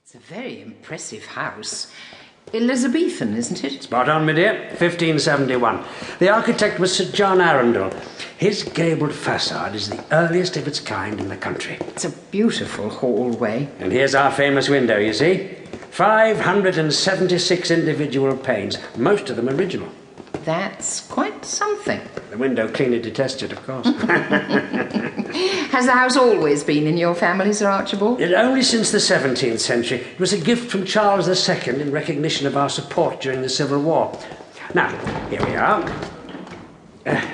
It's a very impressive house. Elizabethan, isn't it? Spot on, my dear. 1571. The architect was Sir John Arundel. His gabled facade is the earliest of its kind in the country. It's a beautiful hallway. And here's our famous window, you see. 576 individual panes, most of them original. That's quite something. The window cleanly detested, of course. Has the house always been in your family, Sir Archibald? Only since the 17th century. It was a gift from Charles II in recognition of our support during the Civil War. Now, here we are.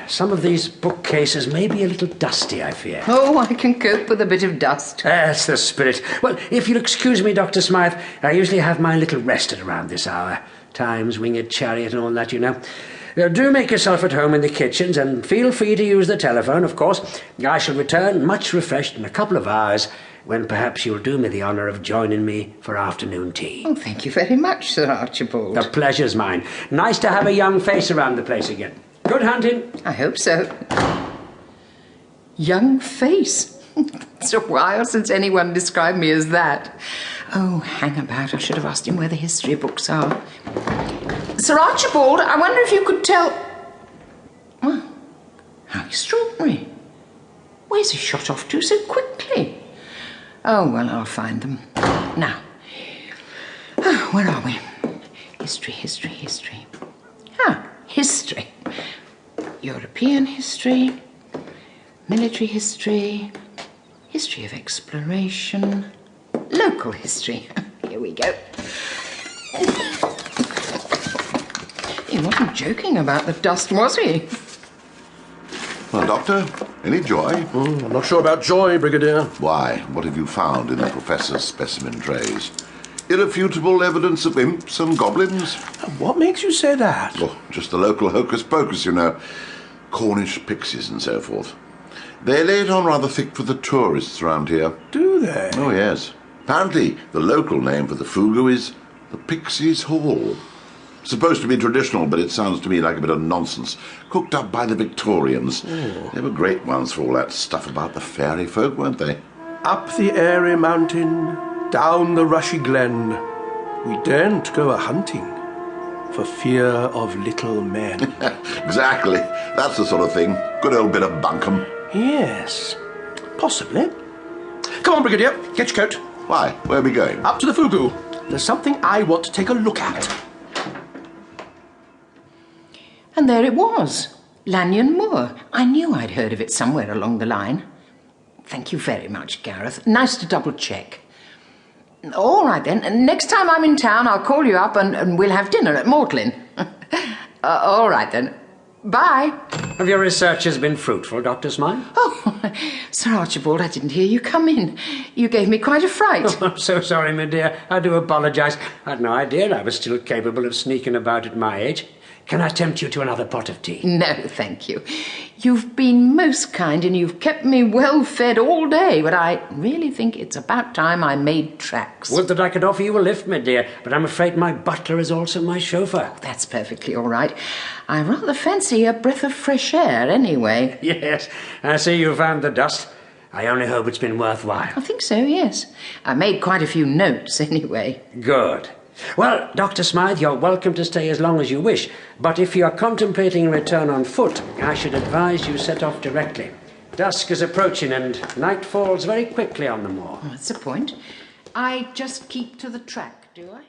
Some of these bookcases may be a little dusty, I fear. Oh, I can cope with a bit of dust. That's the spirit. Well, if you'll excuse me, Dr. Smythe, I usually have my little rest at around this hour. Times, winged chariot and all that, you know. Do make yourself at home in the kitchens, and feel free to use the telephone, of course. I shall return much refreshed in a couple of hours, when perhaps you'll do me the honour of joining me for afternoon tea. Oh, thank you very much, Sir Archibald. The pleasure's mine. Nice to have a young face around the place again. Good hunting. I hope so. Young face. It's a while since anyone described me as that. Oh, hang about. I should have asked him where the history books are. Sir Archibald, I wonder if you could tell... Oh, how extraordinary. Where's he shot off to so quickly? Oh, well, I'll find them. Now, where are we? History. Ah, history. European history, military history, history of exploration, local history. Here we go. He wasn't joking about the dust, was he? Well, Doctor, any joy? I'm not sure about joy, Brigadier. Why? What have you found in the Professor's specimen trays? Irrefutable evidence of imps and goblins? What makes you say that? Oh, just the local hocus-pocus, you know. Cornish pixies and so forth. They lay it on rather thick for the tourists around here. Do they? Oh, yes. Apparently, the local name for the fugu is the Pixies' Hall. Supposed to be traditional, but it sounds to me like a bit of nonsense. Cooked up by the Victorians. Oh. They were great ones for all that stuff about the fairy folk, weren't they? Up the airy mountain, down the rushy glen, we daren't go a-hunting for fear of little men. Exactly. That's the sort of thing. Good old bit of bunkum. Yes, possibly. Come on, Brigadier, get your coat. Why? Where are we going? Up to the fugu. There's something I want to take a look at. And there it was, Lanyon Moor. I knew I'd heard of it somewhere along the line. Thank you very much, Gareth. Nice to double-check. All right, then. Next time I'm in town, I'll call you up and we'll have dinner at Magdalen. All right, then. Bye. Have your researches been fruitful, Dr. Smythe? Oh, Sir Archibald, I didn't hear you come in. You gave me quite a fright. Oh, I'm so sorry, my dear. I do apologise. I had no idea I was still capable of sneaking about at my age. Can I tempt you to another pot of tea? No, thank you. You've been most kind and you've kept me well fed all day, but I really think it's about time I made tracks. Would that I could offer you a lift, my dear, but I'm afraid my butler is also my chauffeur. That's perfectly all right. I rather fancy a breath of fresh air anyway. Yes, I see you found the dust. I only hope it's been worthwhile. I think so, yes. I made quite a few notes anyway. Good. Well, Dr. Smythe, you're welcome to stay as long as you wish, but if you're contemplating a return on foot, I should advise you set off directly. Dusk is approaching and night falls very quickly on the moor. That's the point. I just keep to the track, do I?